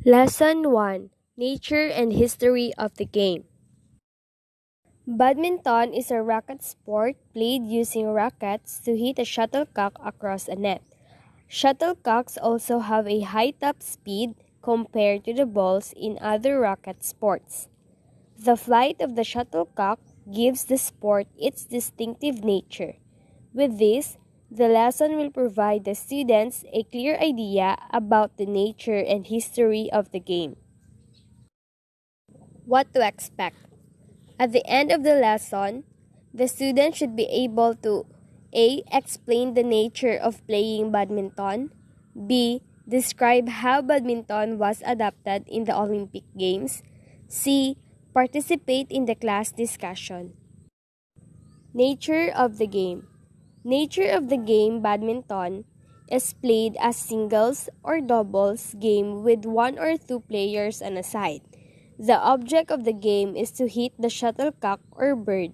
Lesson 1: Nature and History of the Game. Badminton is a racket sport played using rackets to hit a shuttlecock across a net. Shuttlecocks also have a high top speed compared to the balls in other racket sports. The flight of the shuttlecock gives the sport its distinctive nature. With this, the lesson will provide the students a clear idea about the nature and history of the game. What to expect? At the end of the lesson, the student should be able to A. Explain the nature of playing badminton, B. Describe how badminton was adapted in the Olympic Games, C. Participate in the class discussion. Nature of the game. Nature of the game badminton is played as singles or doubles game with one or two players on a side. The object of the game is to hit the shuttlecock or bird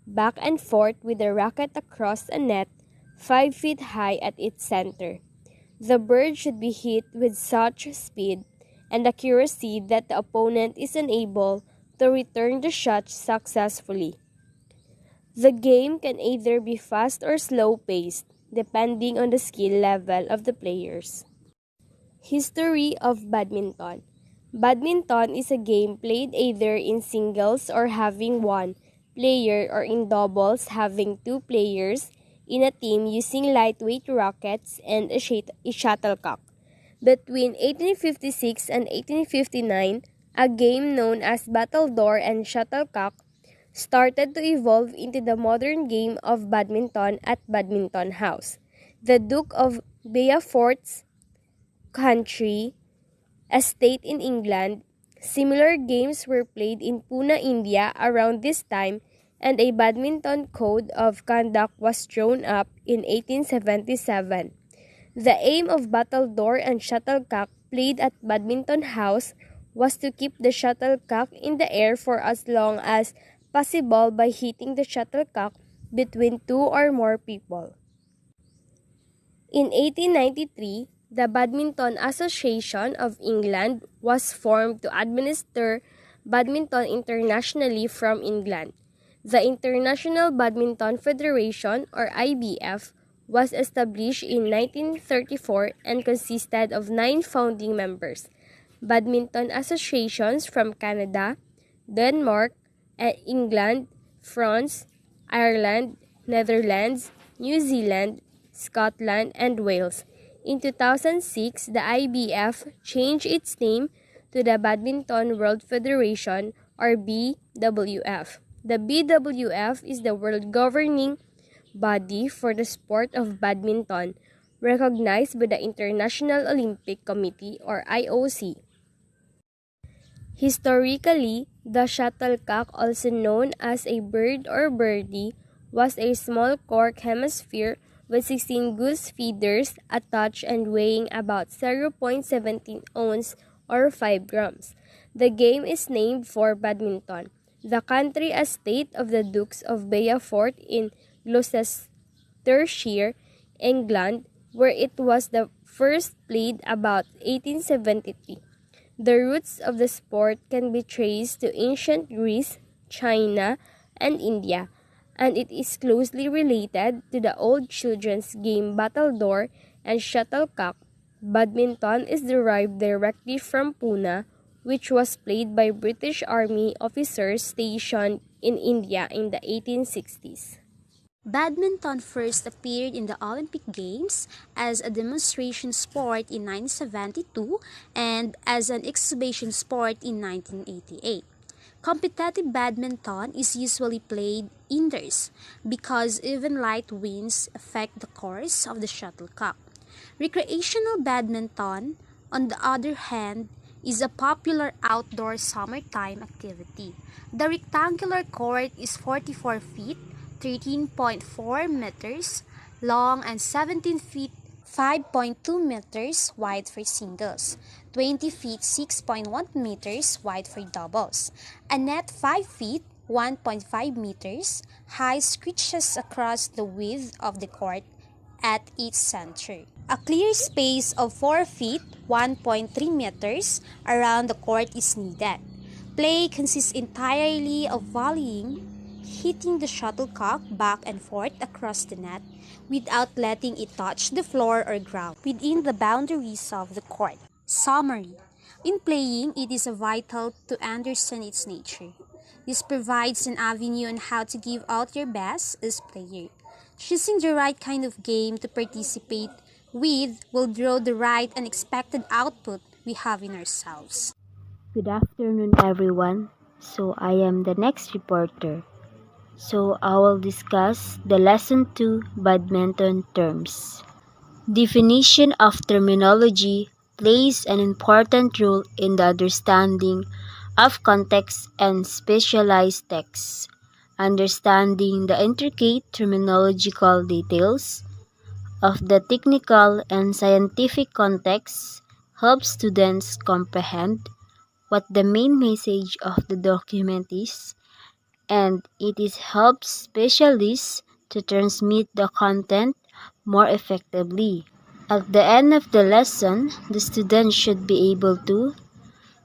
back and forth with the racket across a net 5 feet high at its center. The bird should be hit with such speed and accuracy that the opponent is unable to return the shot successfully. The game can either be fast or slow-paced, depending on the skill level of the players. History of badminton. Badminton is a game played either in singles or having one player or in doubles having two players in a team using lightweight rackets and a shuttlecock. Between 1856 and 1859, a game known as battledore and shuttlecock started to evolve into the modern game of badminton at Badminton House, the Duke of Beaufort's country estate in England. Similar games were played in Pune, India around this time, and a badminton code of conduct was drawn up in 1877. The aim of battledore and shuttlecock played at Badminton House was to keep the shuttlecock in the air for as long as possible by hitting the shuttlecock between two or more people. In 1893, the Badminton Association of England was formed to administer badminton internationally from England. The International Badminton Federation, or IBF, was established in 1934 and consisted of 9 founding members: badminton associations from Canada, Denmark, England, France, Ireland, Netherlands, New Zealand, Scotland, and Wales. In 2006, the IBF changed its name to the Badminton World Federation, or BWF. The BWF is the world governing body for the sport of badminton, recognized by the International Olympic Committee, or IOC. Historically, the shuttlecock, also known as a bird or birdie, was a small cork hemisphere with 16 goose feeders attached and weighing about 0.17 ounce or 5 grams. The game is named for Badminton, the country estate of the Dukes of Beaufort in Gloucestershire, England, where it was the first played about 1873. The roots of the sport can be traced to ancient Greece, China, and India, and it is closely related to the old children's game battledore and shuttlecock. Badminton is derived directly from Pune, which was played by British Army officers stationed in India in the 1860s. Badminton first appeared in the Olympic Games as a demonstration sport in 1972 and as an exhibition sport in 1988. Competitive badminton is usually played indoors because even light winds affect the course of the shuttlecock. Recreational badminton, on the other hand, is a popular outdoor summertime activity. The rectangular court is 44 feet, 13.4 meters long and 17 feet 5.2 meters wide for singles, 20 feet 6.1 meters wide for doubles. A net 5 feet 1.5 meters high stretches across the width of the court at its center. A clear space of 4 feet (1.3 meters) around the court is needed. Play consists entirely of volleying, hitting the shuttlecock back and forth across the net without letting it touch the floor or ground within the boundaries of the court. Summary. In playing, it is vital to understand its nature. This provides an avenue on how to give out your best as player. Choosing the right kind of game to participate with will draw the right and expected output we have in ourselves. Good afternoon, everyone. So, I am the next reporter. So, I will discuss the lesson 2 badminton terms. Definition of terminology plays an important role in the understanding of context and specialized texts. Understanding the intricate terminological details of the technical and scientific context helps students comprehend what the main message of the document is, and it is helps specialists to transmit the content more effectively. At the end of the lesson, the student should be able to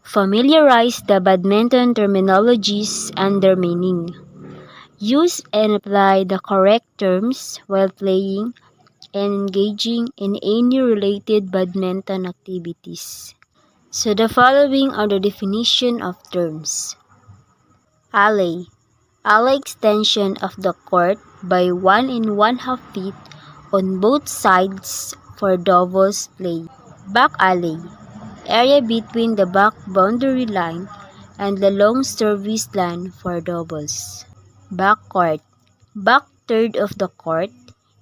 familiarize the badminton terminologies and their meaning, use and apply the correct terms while playing and engaging in any related badminton activities. So the following are the definition of terms. Alley. Alley extension of the court by 1 1/2 feet on both sides for doubles play. Back alley. Area between the back boundary line and the long service line for doubles. Back court. Back third of the court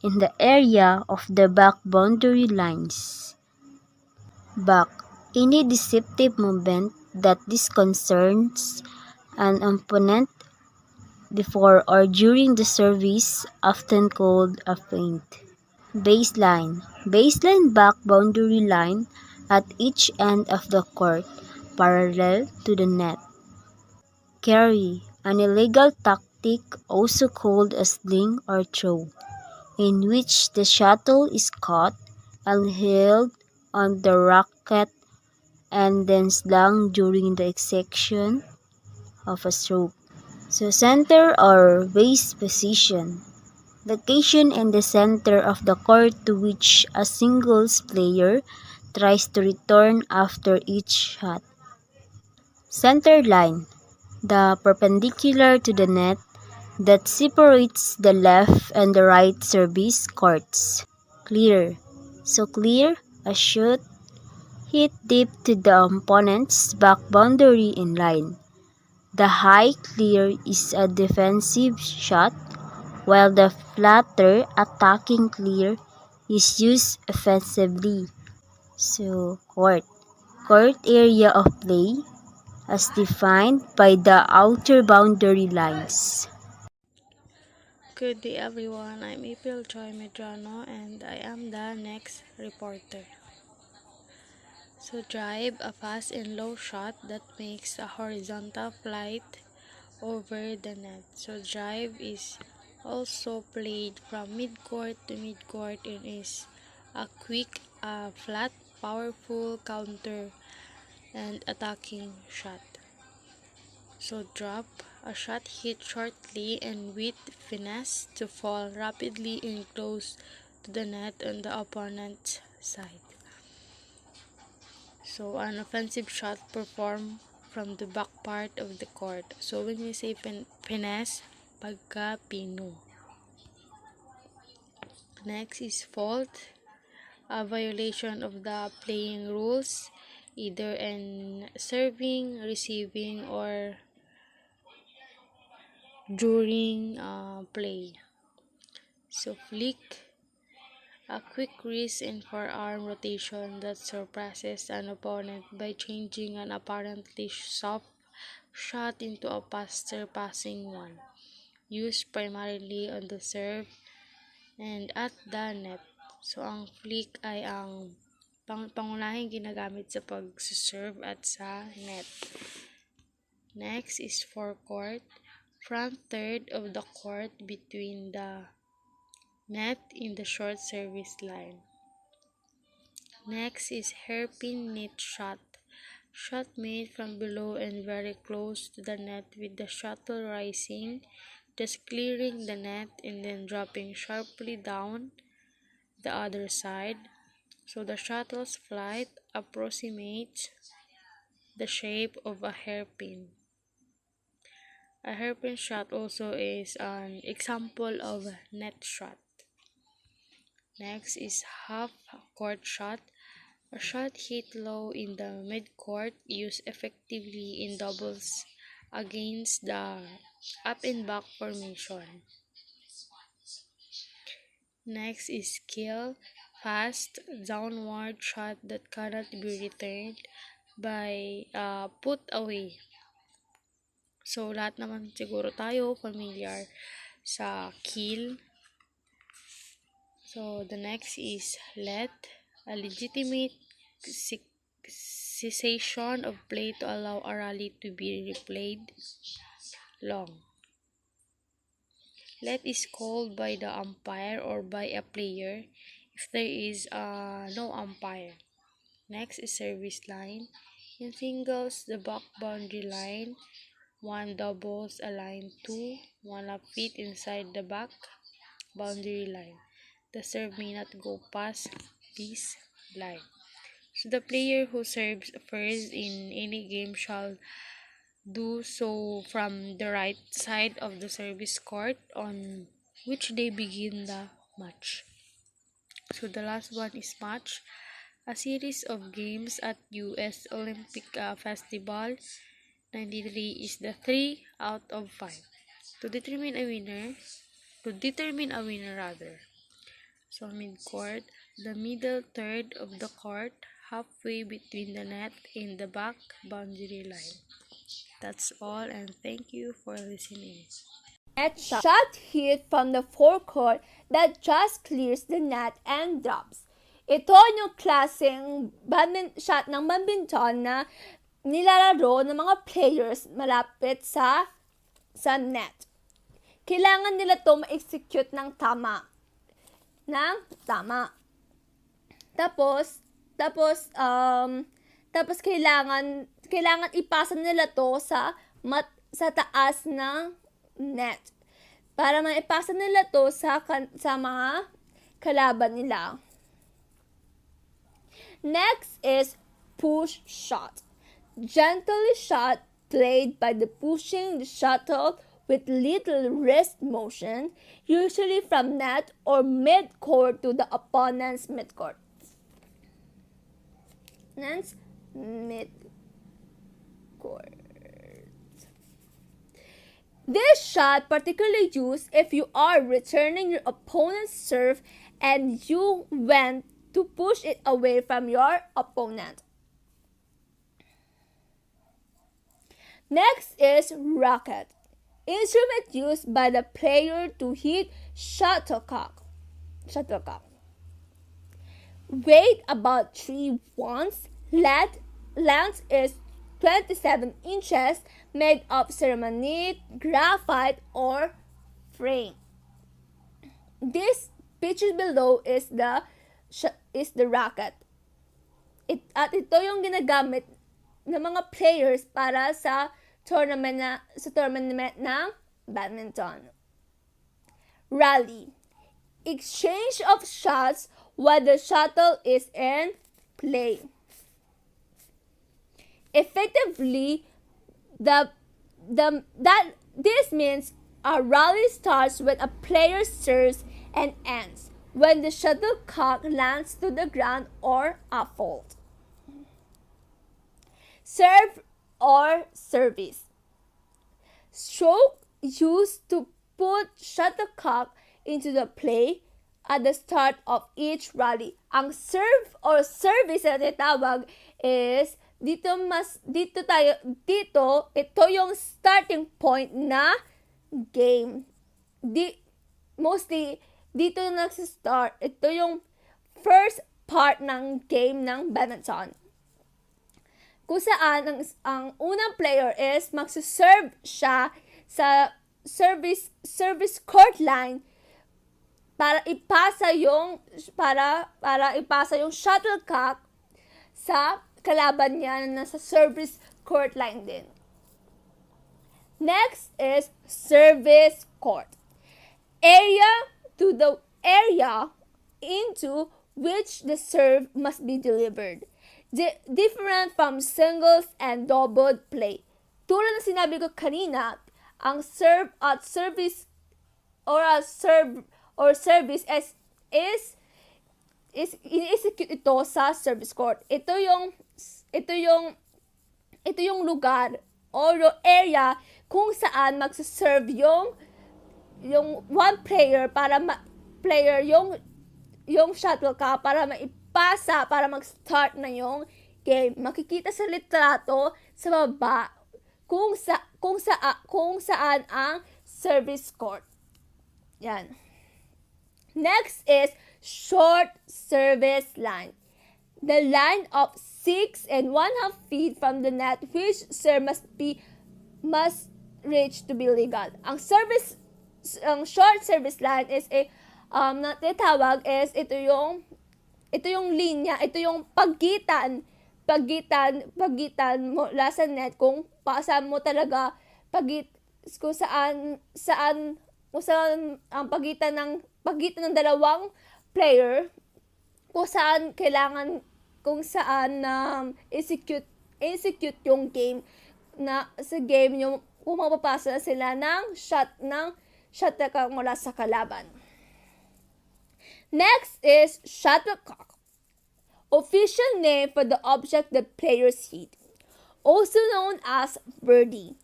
in the area of the back boundary lines. Back. Any deceptive movement that disconcerts an opponent before or during the service, often called a feint. Baseline. Baseline back boundary line at each end of the court, parallel to the net. Carry. An illegal tactic also called a sling or throw, in which the shuttle is caught and held on the racket and then slung during the execution of a stroke. So center or base position. Location in the center of the court to which a singles player tries to return after each shot. Center line. The perpendicular to the net that separates the left and the right service courts. Clear. So clear, a shot hit deep to the opponent's back boundary in line. The high clear is a defensive shot, while the flatter attacking clear is used offensively. So, court. Court area of play as defined by the outer boundary lines. Good day everyone, I'm April Joy Medrano and I am the next reporter. So drive, a fast and low shot that makes a horizontal flight over the net. So drive is also played from mid-court to mid-court and is a quick, flat, powerful counter and attacking shot. So drop, a shot hit shortly and with finesse to fall rapidly and close to the net on the opponent's side. So an offensive shot performed from the back part of the court. So when we say finesse, pagka-pino. Next is fault, a violation of the playing rules, either in serving, receiving, or during play. So flick, a quick wrist and forearm rotation that surpasses an opponent by changing an apparently soft shot into a faster passing one. Used primarily on the serve and at the net. So ang flick ay ang pangunahing ginagamit sa pag-serve at sa net. Next is forecourt, front third of the court between the net in the short service line. Next is hairpin net shot. Shot made from below and very close to the net with the shuttle rising, just clearing the net and then dropping sharply down the other side. So the shuttle's flight approximates the shape of a hairpin. A hairpin shot also is an example of a net shot. Next is half court shot. A shot hit low in the midcourt used effectively in doubles against the up and back formation. Next is kill, fast, downward shot that cannot be returned by put away. So, lahat naman siguro tayo familiar sa kill. So, the next is let, a legitimate cessation of play to allow a rally to be replayed long. Let is called by the umpire or by a player if there is no umpire. Next is service line. In singles, the back boundary line. One doubles a line 2, 1 feet inside the back boundary line. The serve may not go past this line. So the player who serves first in any game shall do so from the right side of the service court on which they begin the match. So the last one is match. A series of games at US Olympic Festival 93 is the 3 out of 5. To determine a winner rather. So mid-court, the middle third of the court, halfway between the net and the back boundary line. That's all, and thank you for listening. Net shot hit from the forecourt that just clears the net and drops. Ito yung klaseng shot ng badminton na nilalaro ng mga players malapit sa net. Kailangan nila to ma-execute ng tama. Tapos kailangan ipasa nila to sa taas ng net. Para maipasa nila to sa mga kalaban nila. Next is push shot. Gently shot played by the pushing the shuttle with little wrist motion, usually from net or mid-court to the opponent's mid-court. Next, mid-court. This shot particularly used if you are returning your opponent's serve and you went to push it away from your opponent. Next is racket. Instrument used by the player to hit shuttlecock. Weight about 3 ounces. Length is 27 inches, made of ceramic, graphite, or frame. This picture below is the racket. At ito yung ginagamit ng mga players para sa tournament ng badminton. Rally. Exchange of shots while the shuttle is in play. Effectively, this means a rally starts when a player serves and ends when the shuttlecock lands to the ground or a fault. Serve or service. Stroke used to put shuttlecock into the play at the start of each rally. Ang serve or service na tinatawag is ito yung starting point na game. Mostly dito nagsi-start. Ito yung first part ng game ng badminton. Kung saan ang unang player is magsuserve siya sa service court line para ipasa yung para ipasa yung shuttlecock sa kalaban niya na nasa service court line din. Next is service court. Area into which the serve must be delivered. Different from singles and double play. Tulad ng sinabi ko kanina, ang serve at service service is ini-execute ito sa service court. Ito yung lugar or yung area kung saan magse-serve yung one player para yung shuttlecock para maipasa para mag-start na yung game. Makikita sa litrato sa baba kung saan ang service court. Yan. Next is short service line. The line of 6 and 1/2 feet from the net which serve must reach to be legal. Ang short service line is natitawag is ito yung linya, ito yung pagitan mula sa net kung saan mo talaga kung saan ang pagitan ng dalawang player kung saan execute yung game na sa game yung kung mapapasa sila ng shuttlecock mula sa kalaban. Next is shuttlecock. Official name for the object the players hit. Also known as birdie.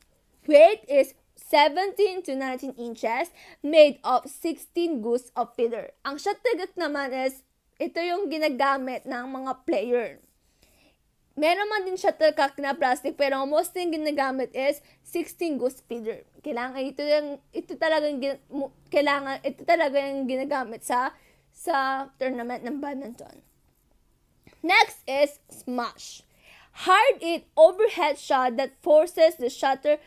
Weight is 17 to 19 inches, made of 16 goose of feather. Ang shuttlecock naman is, ito yung ginagamit ng mga player. Meron man din shuttlecock na plastic, pero most yung ginagamit is 16 goose feather. Ito talaga yung ginagamit sa tournament ng badminton. Next is smash. Hard-hit overhead shot that forces the shuttle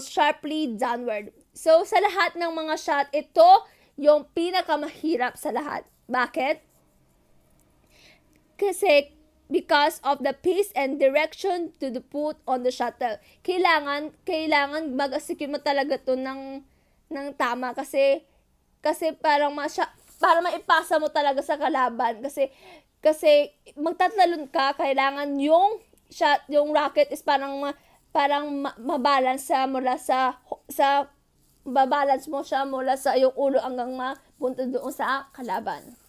sharply downward. So, sa lahat ng mga shot, ito yung pinakamahirap sa lahat. Bakit? Kasi, because of the pace and direction to the put on the shuttle. Kailangan mag-execute mo talaga to ng tama kasi para maipasa mo talaga sa kalaban kasi magtatalon ka, kailangan yung racket is parang mabalance mula sa babalance mo siya mula sa yung ulo hanggang mapunta doon sa kalaban.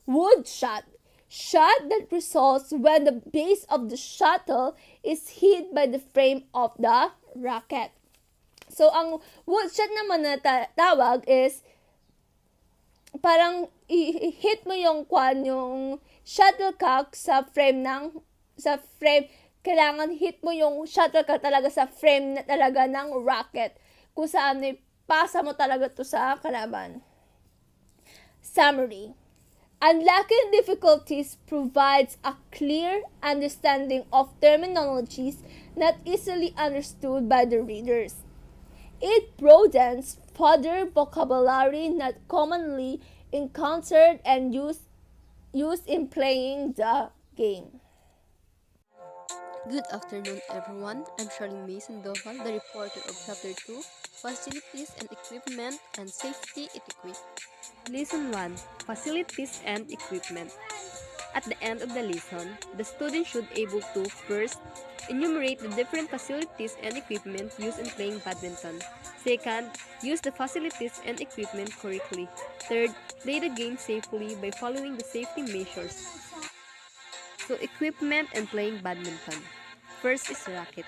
Wood shot. Shot that results when the base of the shuttle is hit by the frame of the racket. So, ang wood shot naman na tawag is parang i-hit mo yung shuttlecock sa frame. Kailangan hit mo yung shuttlecock talaga sa frame na talaga ng racket kung saan pasa mo talaga to sa kalaban. Summary. Unlocking difficulties provides a clear understanding of terminologies not easily understood by the readers. It broadens further vocabulary not commonly encountered and used in playing the game. Good afternoon, everyone. I'm Charlene Mason Doval, the reporter of Chapter 2, Facilities and Equipment and Safety Etiquette. Lesson 1. Facilities and Equipment. At the end of the lesson, the student should able to first enumerate the different facilities and equipment used in playing badminton. Second, use the facilities and equipment correctly. Third, play the game safely by following the safety measures. So, equipment and playing badminton. First is racket.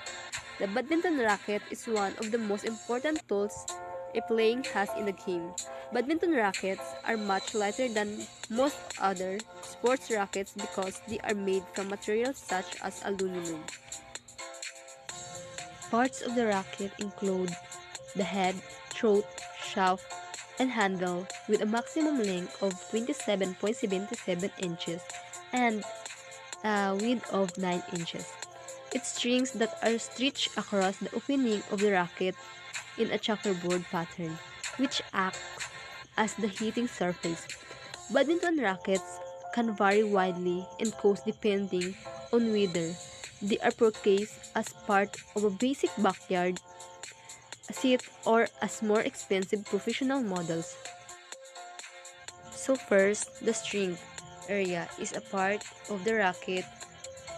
The badminton racket is one of the most important tools a playing has in the game. Badminton rackets are much lighter than most other sports rackets because they are made from materials such as aluminum. Parts of the racket include the head, throat, shaft, and handle with a maximum length of 27.77 inches and a width of 9 inches. Its strings that are stretched across the opening of the racket in a checkerboard pattern, which acts as the hitting surface. Badminton rackets can vary widely in cost depending on whether they are purchased as part of a basic backyard set or as more expensive professional models. So first, the string area is a part of the racket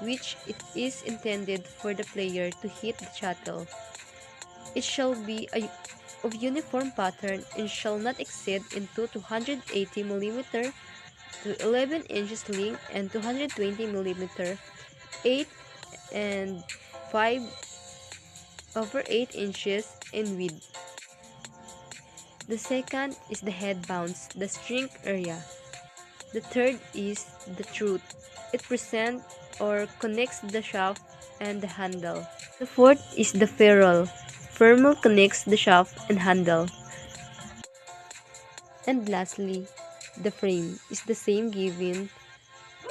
which it is intended for the player to hit the shuttle. It shall be of uniform pattern and shall not exceed into 280 mm to 11 inches length and 220 mm 8 and 5 over 8 inches in width. The second is the head bounce, the string area. The third is the throat. It presents or connects the shaft and the handle. The fourth is the ferrule. Ferrule connects the shaft and handle. And lastly, the frame is the same given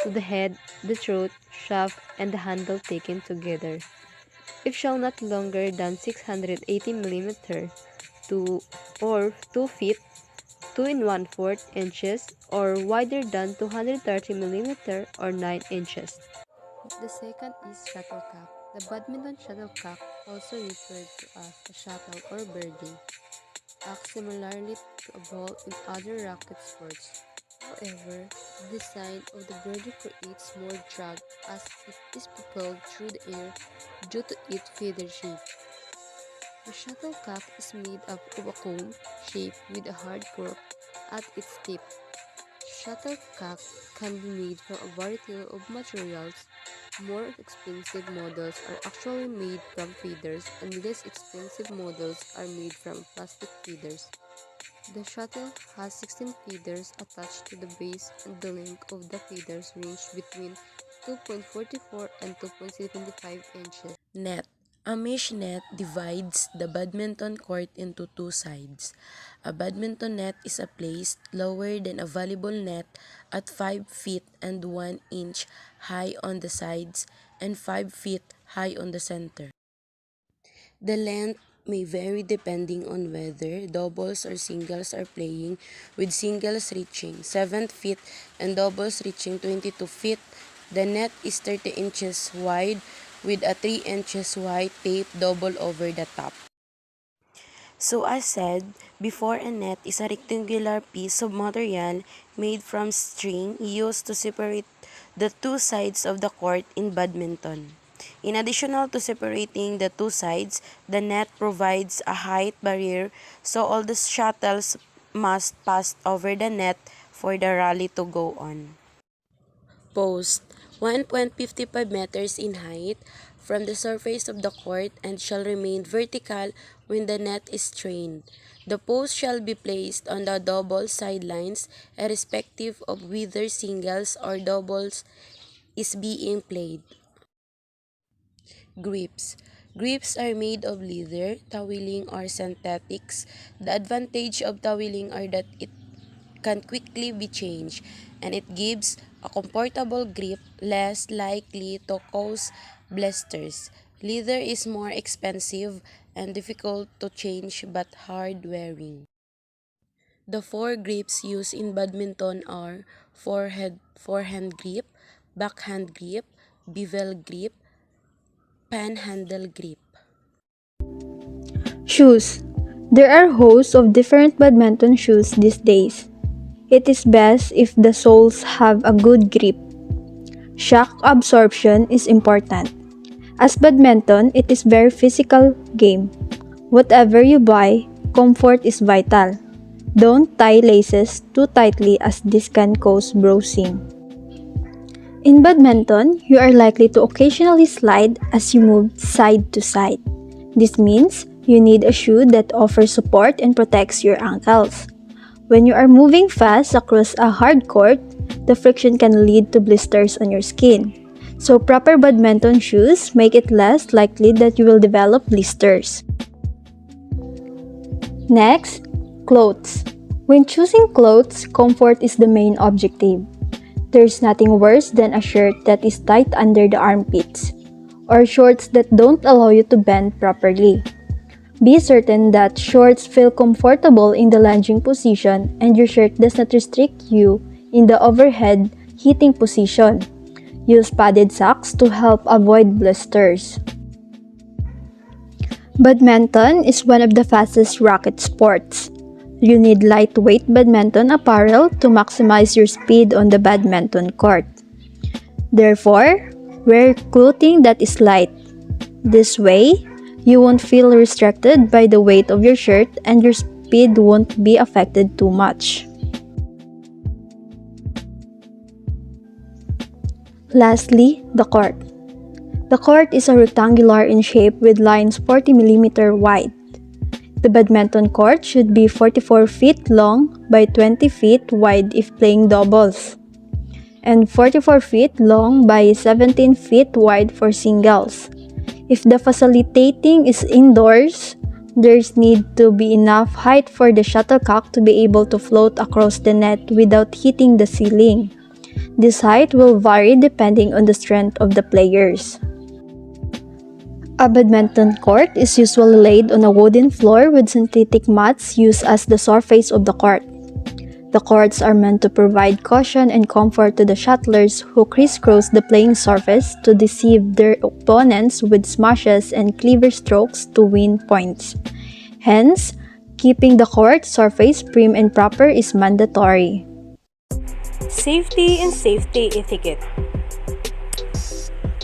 to the head, the throat, shaft, and the handle taken together. It shall not longer than 680 mm to or 2 feet 2 and 1/4 inches or wider than 230 mm or 9 inches. The second is shuttlecock. The badminton shuttlecock, also referred to as a shuttle or birdie, acts similarly to a ball in other racket sports. However, the design of the birdie creates more drag as it is propelled through the air due to its feather shape. The shuttlecock is made up of a cone shape with a hard cork at its tip. Shuttlecock can be made from a variety of materials. More expensive models are actually made from feathers, and less expensive models are made from plastic feathers. The shuttle has 16 feathers attached to the base, and the length of the feathers range between 2.44 and 2.75 inches. Net. A mesh net divides the badminton court into two sides. A badminton net is placed lower than a volleyball net at 5 feet and 1 inch high on the sides and 5 feet high on the center. The length may vary depending on whether doubles or singles are playing, with singles reaching 7 feet and doubles reaching 22 feet. The net is 30 inches wide with a 3 inches wide tape double over the top. So as said, before, a net is a rectangular piece of material made from string used to separate the two sides of the court in badminton. In addition to separating the two sides, the net provides a height barrier so all the shuttles must pass over the net for the rally to go on. Post 1.55 meters in height from the surface of the court and shall remain vertical when the net is trained. The post shall be placed on the double sidelines, irrespective of whether singles or doubles is being played. Grips. Grips are made of leather, toweling, or synthetics. The advantage of toweling are that it can quickly be changed, and it gives a comfortable grip, less likely to cause blisters. Leather is more expensive and difficult to change but hard wearing. The four grips used in badminton are forehand grip, backhand grip, bevel grip, panhandle grip. Shoes. There are hosts of different badminton shoes these days. It is best if the soles have a good grip. Shock absorption is important. As badminton, it is very physical game. Whatever you buy, comfort is vital. Don't tie laces too tightly as this can cause bruising. In badminton, you are likely to occasionally slide as you move side to side. This means you need a shoe that offers support and protects your ankles. When you are moving fast across a hard court, the friction can lead to blisters on your skin. So proper badminton shoes make it less likely that you will develop blisters. Next, clothes. When choosing clothes, comfort is the main objective. There's nothing worse than a shirt that is tight under the armpits, or shorts that don't allow you to bend properly. Be certain that shorts feel comfortable in the lunging position and your shirt does not restrict you in the overhead hitting position. Use padded socks to help avoid blisters. Badminton is one of the fastest racket sports. You need lightweight badminton apparel to maximize your speed on the badminton court. Therefore, wear clothing that is light. This way, you won't feel restricted by the weight of your shirt and your speed won't be affected too much. Lastly, the court. The court is a rectangular in shape with lines 40 mm wide. The badminton court should be 44 feet long by 20 feet wide if playing doubles, and 44 feet long by 17 feet wide for singles. If the facilitating is indoors, there's need to be enough height for the shuttlecock to be able to float across the net without hitting the ceiling. This height will vary depending on the strength of the players. A badminton court is usually laid on a wooden floor with synthetic mats used as the surface of the court. The courts are meant to provide cushion and comfort to the shuttlers who crisscross the playing surface to deceive their opponents with smashes and clever strokes to win points. Hence, keeping the court surface prim and proper is mandatory. Safety and safety etiquette.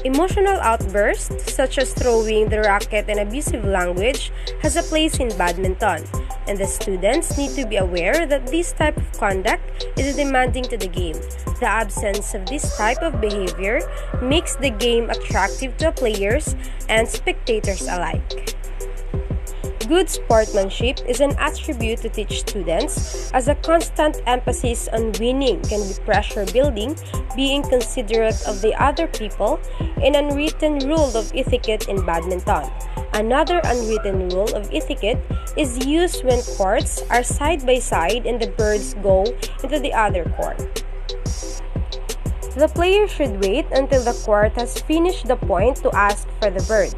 Emotional outbursts, such as throwing the racket and abusive language, has a place in badminton, and the students need to be aware that this type of conduct is demanding to the game. The absence of this type of behavior makes the game attractive to players and spectators alike. Good sportsmanship is an attribute to teach students, as a constant emphasis on winning can be pressure building, being considerate of the other people, an unwritten rule of etiquette in badminton. Another unwritten rule of etiquette is used when courts are side by side and the birds go into the other court. The player should wait until the court has finished the point to ask for the bird.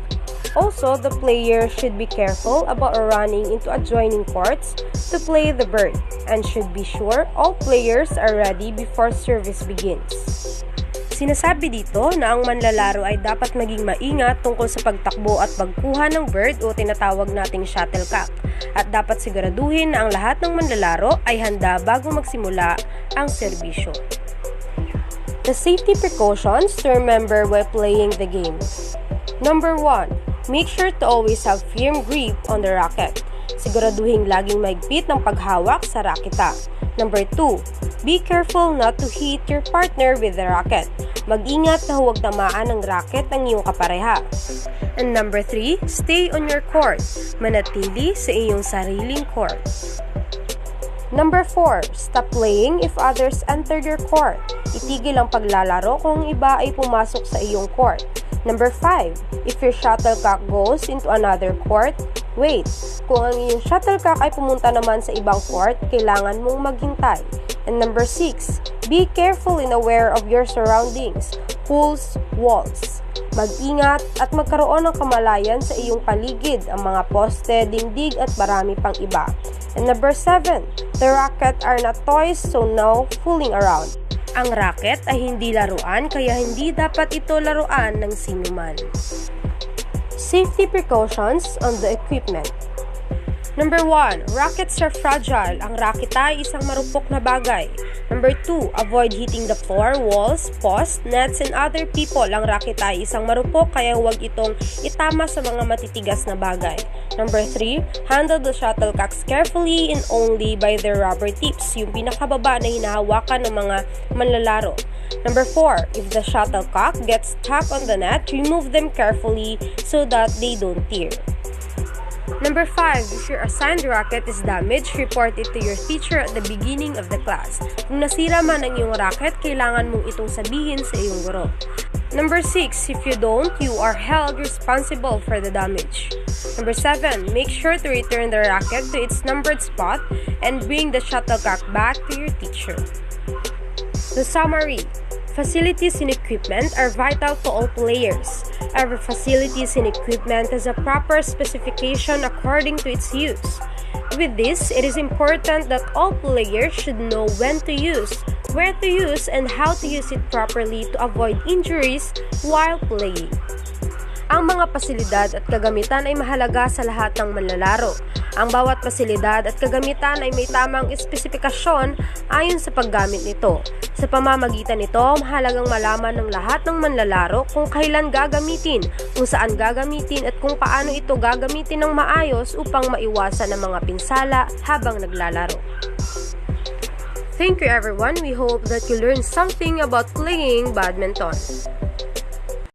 Also, the player should be careful about running into adjoining courts to play the bird and should be sure all players are ready before service begins. Sinasabi dito na ang manlalaro ay dapat maging maingat tungkol sa pagtakbo at pagkuha ng bird o tinatawag nating shuttlecock, at dapat siguraduhin na ang lahat ng manlalaro ay handa bago magsimula ang serbisyo. The safety precautions to remember while playing the game. Number 1. Make sure to always have firm grip on the racket. Siguraduhin laging maigpit ng paghawak sa raketa. Number 2. Be careful not to hit your partner with the racket. Mag-ingat na huwag tamaan ng racket ang iyong kapareha. And number 3. Stay on your court. Manatili sa iyong sariling court. Number 4. Stop playing if others enter your court. Itigil ang paglalaro kung iba ay pumasok sa iyong court. Number 5. If your shuttlecock goes into another court, wait. Kung ang iyong shuttlecock ay pumunta naman sa ibang court, kailangan mong maghintay. And number 6. Be careful and aware of your surroundings, pools, walls. Mag-ingat at magkaroon ng kamalayan sa iyong paligid, ang mga poste, dingdig at marami pang iba. And number 7. The racket are not toys, so no fooling around. Ang racket ay hindi laruan, kaya hindi dapat ito laruan ng sinuman. Safety precautions on the equipment. Number 1. Rackets are fragile. Ang raketa ay isang marupok na bagay. Number 2. Avoid hitting the floor, walls, posts, nets, and other people. Ang raketa ay isang marupok, kaya huwag itong itama sa mga matitigas na bagay. Number 3. Handle the shuttlecocks carefully and only by their rubber tips, yung pinakababa na hinahawakan ng mga manlalaro. Number 4. If the shuttlecock gets stuck on the net, remove them carefully so that they don't tear. Number 5. If your assigned racket is damaged, report it to your teacher at the beginning of the class. Kung nasira man ang iyong racket, kailangan mong itong sabihin sa iyong guro. Number 6. If you don't, you are held responsible for the damage. Number 7. Make sure to return the racket to its numbered spot and bring the shuttlecock back to your teacher. The summary. Facilities and equipment are vital to all players. Every facilities and equipment has a proper specification according to its use. With this, it is important that all players should know when to use, where to use, and how to use it properly to avoid injuries while playing. Ang mga pasilidad at kagamitan ay mahalaga sa lahat ng manlalaro. Ang bawat pasilidad at kagamitan ay may tamang espesifikasyon ayon sa paggamit nito. Sa pamamagitan nito, mahalagang malaman ng lahat ng manlalaro kung kailan gagamitin, kung saan gagamitin at kung paano ito gagamitin ng maayos upang maiwasan ang mga pinsala habang naglalaro. Thank you everyone. We hope that you learned something about playing badminton.